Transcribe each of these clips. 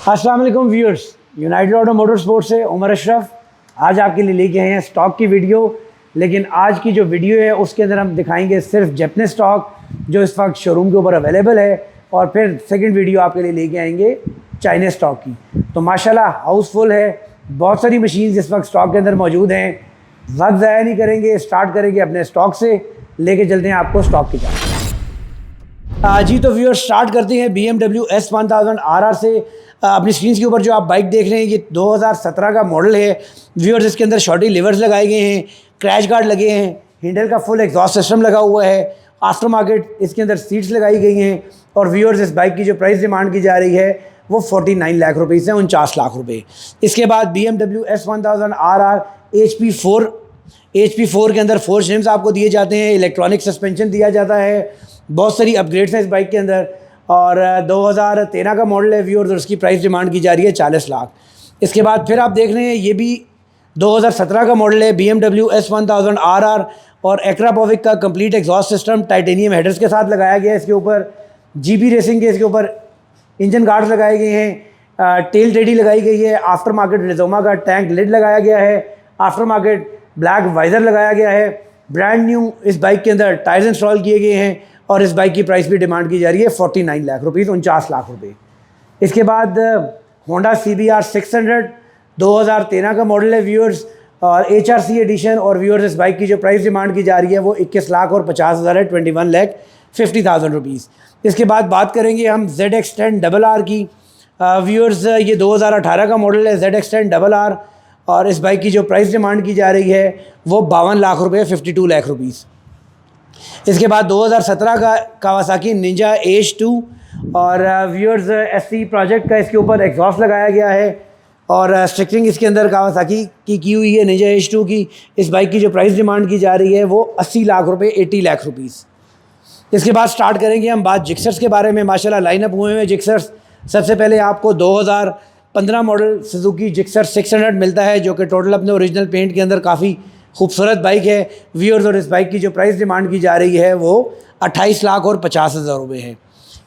अस्सलाम वालेकुम viewers, United auto motor sports से उमर अशरफ आज आपके लिए लेके आए हैं स्टॉक की वीडियो। लेकिन आज की जो वीडियो है उसके अंदर हम दिखाएंगे सिर्फ जापानीज स्टॉक जो इस वक्त शोरूम के ऊपर अवेलेबल है, और फिर सेकंड वीडियो आपके लिए लेके आएंगे चाइनीज स्टॉक की। तो माशाल्लाह हाउसफुल है, बहुत सारी मशीन इस वक्त स्टॉक के अंदर मौजूद हैं। वक्त ज़ाया नहीं करेंगे, स्टार्ट करेंगे अपने स्टॉक से, लेके चलते हैं आपको स्टॉक की जाए। जी तो व्यूअर्स स्टार्ट करते हैं BMW S1000 RR से। अपनी स्क्रीन के ऊपर जो आप बाइक देख रहे हैं ये 2017 का मॉडल है। व्यूअर्स इसके अंदर शॉर्टी लिवर्स लगाए गए हैं, क्रैश गार्ड लगे हैं, हिंडल का फुल एग्जॉस्ट सिस्टम लगा हुआ है, आफ्टर मार्केट इसके अंदर सीट्स लगाई गई हैं। और व्यूअर्स इस बाइक की जो प्राइस डिमांड की जा रही है वो 49 लाख रुपये से 49 लाख रुपये। इसके बाद BMW S1000 RR HP4 के अंदर 4 स्ट्रिम्स आपको दिए जाते हैं, इलेक्ट्रॉनिक सस्पेंशन दिया जाता है, बहुत सारी अपग्रेड्स हैं इस बाइक के अंदर। और 2013 का मॉडल है व्यूअर्स और उसकी प्राइस डिमांड की जा रही है 40 लाख। इसके बाद फिर आप देख रहे हैं ये भी 2017 का मॉडल है BMW S1000 RR और एक्रापोविक का complete exhaust system titanium headers के साथ लगाया गया है। इसके ऊपर GB रेसिंग के इसके ऊपर इंजन गार्ड्स लगाए गए हैं, टेल टेडी लगाई गई है, आफ्टर मार्केट रिजोमा का टैंक लिड लगाया गया है, आफ्टर मार्केट ब्लैक वाइज़र लगाया गया है, ब्रांड न्यू इस बाइक के अंदर टायर्स इंस्टॉल किए गए हैं। और इस बाइक की प्राइस भी डिमांड की जा रही है 49 लाख रुपीज़, 49 लाख रुपए। इसके बाद होंडा CBR 600 2013 का मॉडल है व्यूअर्स और HRC एडिशन। और व्यूअर्स इस बाइक की जो प्राइस डिमांड की जा रही है वो 21 लाख और 50,000 है, 21,50,000 रुपीज़। इसके बाद बात करेंगे हम ZX10 RR की। व्यूअर्स ये 2018 का मॉडल है ZX10 RR और इस बाइक की जो प्राइस डिमांड की जा रही है वो 52 लाख रुपये, 52 लाख रुपीज़। इसके बाद 2017 का कावासाकी निंजा H2 और व्यूअर्स SC प्रोजेक्ट का इसके ऊपर एग्जॉस्ट लगाया गया है और स्टिकरिंग इसके अंदर कावासाकी की हुई है निंजा H2 की। इस बाइक की जो प्राइस डिमांड की जा रही है वो 80 लाख रुपये, 80 लाख रुपीज़। इसके बाद स्टार्ट करेंगे हम बात जिक्सर्स के बारे में। माशाल्लाह लाइनअप हुए हैं जिक्सर्स। सबसे पहले आपको 2015 मॉडल सुजुकी जिक्सर 600 मिलता है जो कि टोटल अपने ओरिजिनल पेंट के अंदर काफ़ी खूबसूरत बाइक है व्यूअर्स। और इस बाइक की जो प्राइस डिमांड की जा रही है वो 28 लाख और 50,000 रुपये है।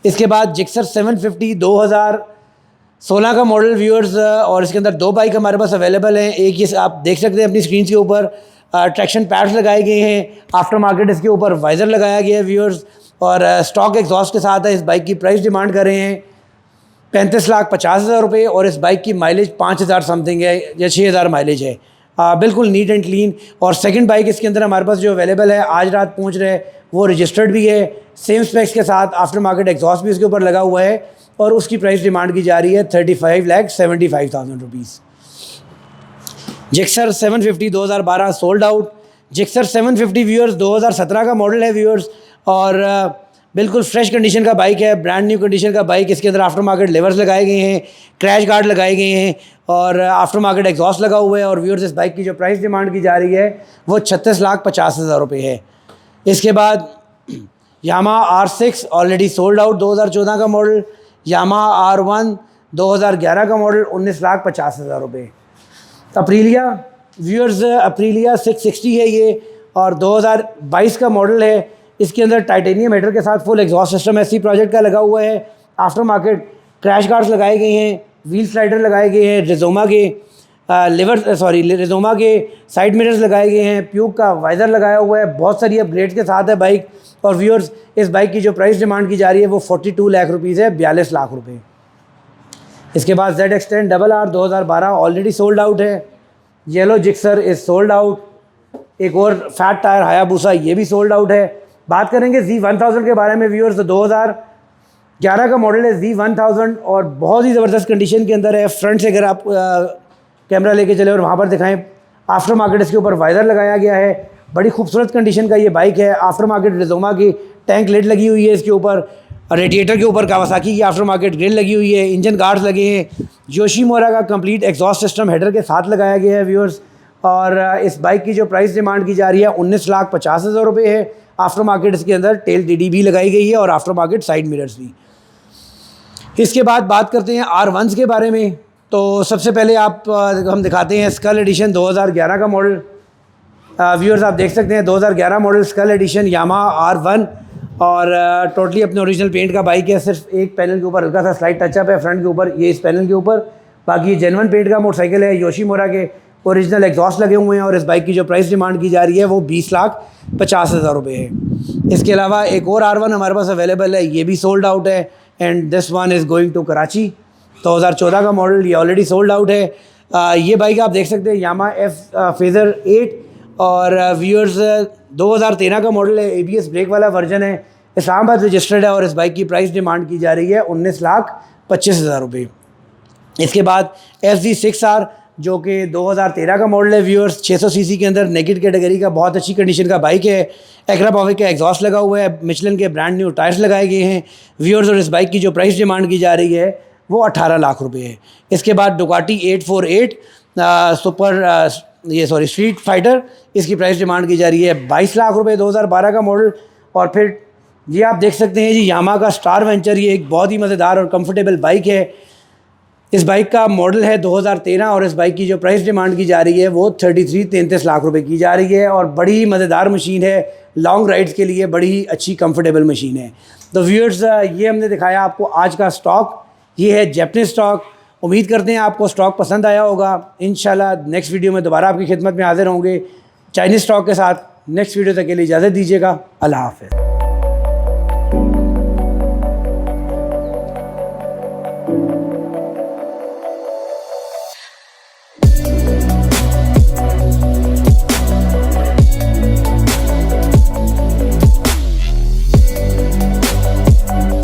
इसके बाद जिक्सर 750 2016 का मॉडल व्यूअर्स और इसके अंदर 2 बाइक हमारे पास अवेलेबल हैं। एक ये आप देख सकते हैं अपनी स्क्रीन के ऊपर ट्रैक्शन पैड्स लगाए गए हैं, आफ्टर मार्केट इसके ऊपर वाइज़र लगाया गया है व्यूअर्स और स्टॉक एग्जॉस्ट के साथ है। इस बाइक की प्राइस डिमांड कर रहे हैं 35 लाख 50,000 रुपये और इस बाइक की माइलेज 5,000 समथिंग है या 6,000 माइलेज है, बिल्कुल नीट एंड क्लीन। और सेकंड बाइक इसके अंदर हमारे पास जो अवेलेबल है आज रात पहुंच रहे हैं वो रजिस्टर्ड भी है, सेम स्पेक्स के साथ, आफ्टर मार्केट एग्जॉस्ट भी उसके ऊपर लगा हुआ है और उसकी प्राइस डिमांड की जा रही है 35,75,000 rupees. Gixxer 750 2012 sold out. Gixxer 750 viewers 2017 का मॉडल है व्यूअर्स और बिल्कुल फ्रेश कंडीशन का बाइक है, ब्रांड न्यू कंडीशन का बाइक। इसके अंदर आफ्टर मार्केट लेवर्स लगाए गए हैं, क्रैश गार्ड लगाए गए हैं और आफ्टर मार्केट एग्जॉस्ट लगा हुआ है। और व्यूअर्स इस बाइक की जो प्राइस डिमांड की जा रही है वो 36 लाख 50,000 रुपये है। इसके बाद Yamaha R6 already sold out 2014 का मॉडल, यामाहा R1 2011 का मॉडल 19 लाख 50,000 रुपये। अप्रीलिया व्यूअर्स अप्रीलिया 660 है ये और 2022 का मॉडल है। इसके अंदर टाइटेनियम हेडर के साथ full exhaust system SC project का लगा हुआ है, आफ्टर मार्केट क्रैश गार्ड्स लगाए गए हैं, व्हील स्लाइडर लगाए गए हैं, रिजोमा के साइड मिरर्स लगाए गए हैं, प्यूक का वाइज़र लगाया हुआ है, बहुत सारी अपग्रेड्स के साथ है बाइक। और व्यूअर्स इस बाइक की जो प्राइस डिमांड की जा रही है वो 42 लाख रुपीज़ है, 42 लाख रुपये। इसके बाद ZX10 RR 2012 already sold out है। Yellow Gixxer is sold out. एक और फैट टायर हायाबुसा ये भी सोल्ड आउट है। बात करेंगे Z1000 के बारे में व्यूअर्स। 2011 का मॉडल है Z1000 और बहुत ही ज़बरदस्त कंडीशन के अंदर है। फ्रंट से अगर आप कैमरा लेके चले और वहाँ पर दिखाएं, आफ्टर मार्केट इसके ऊपर वाइज़र लगाया गया है, बड़ी खूबसूरत कंडीशन का ये बाइक है। आफ्टर मार्केट रिजोमा की टैंक लिड लगी हुई है, इसके ऊपर रेडिएटर के ऊपर कावासाकी की आफ्टर मार्केट ग्रिल लगी हुई है, इंजन गार्ड्स लगे हैं, योशीमुरा का कंप्लीट एग्जॉस्ट सिस्टम हेडर के साथ लगाया गया है व्यूअर्स। और इस बाइक की जो प्राइस डिमांड की जा रही है 19 लाख 50,000 रुपये है। आफ्टर मार्केट इसके अंदर टेल DD भी लगाई गई है और आफ्टर मार्केट साइड मिरर्स भी। इसके बाद बात करते हैं R1s के बारे में। तो सबसे पहले हम दिखाते हैं स्कल एडिशन 2011 का मॉडल। व्यूअर्स आप देख सकते हैं 2011 model school addition Yamaha R1 और टोटली अपने ओरिजिनल पेंट का बाइक है। सिर्फ एक पैनल के ऊपर हल्का सा स्लाइड टचअप है फ्रंट के ऊपर, ये इस पैनल के ऊपर। बाकी ये जेन्युइन पेंट का मोटरसाइकिल है। योशीमुरा के ओरिजिनल एग्जॉस्ट लगे हुए हैं और इस बाइक की जो प्राइस डिमांड की जा रही है वो 20,50,000 रुपये है। इसके अलावा एक और R1 हमारे पास अवेलेबल है, ये भी सोल्ड आउट है and this one is going to Karachi. 2014 का मॉडल, ये ऑलरेडी सोल्ड आउट है। ये बाइक आप देख सकते हैं यामा फेज़र 8 और व्यूअर्स 2013 का मॉडल है, ABS ब्रेक वाला वर्जन है, इस्लामाबाद रजिस्टर्ड है और इस बाइक की प्राइस डिमांड की जा रही है 19,25,000 रुपये। इसके बाद FZ6R जो कि 2013 का मॉडल है व्यूअर्स, 600 सीसी के अंदर नेकेड कैटेगरी का बहुत अच्छी कंडीशन का बाइक है। एक्रा पॉविक का एग्जॉस्ट लगा हुआ है, मिचलन के ब्रांड न्यू टायर्स लगाए गए हैं व्यूअर्स और इस बाइक की जो प्राइस डिमांड की जा रही है वो 18 लाख रुपए है। इसके बाद डुकाटी 848 स्ट्रीट फाइटर, इसकी प्राइस डिमांड की जा रही है 22 लाख रुपए, 2012 का मॉडल। और फिर ये आप देख सकते हैं जी यामा का स्टार वेंचर, ये एक बहुत ही मज़ेदार और कंफर्टेबल बाइक है। इस बाइक का मॉडल है 2013 और इस बाइक की जो प्राइस डिमांड की जा रही है वो 33 लाख रुपए की जा रही है और बड़ी मज़ेदार मशीन है, लॉन्ग राइड्स के लिए बड़ी अच्छी कंफर्टेबल मशीन है। तो व्यूअर्स ये हमने दिखाया आपको आज का स्टॉक, ये है जैपनीज़ स्टॉक। उम्मीद करते हैं आपको स्टॉक पसंद आया होगा। इंशाल्लाह नेक्स्ट वीडियो में दोबारा आपकी खिदमत में हाजिर होंगे चाइनीज़ स्टॉक के साथ। नेक्स्ट वीडियो तक के लिए इजाज़त दीजिएगा। अल्लाह हाफ़िज़।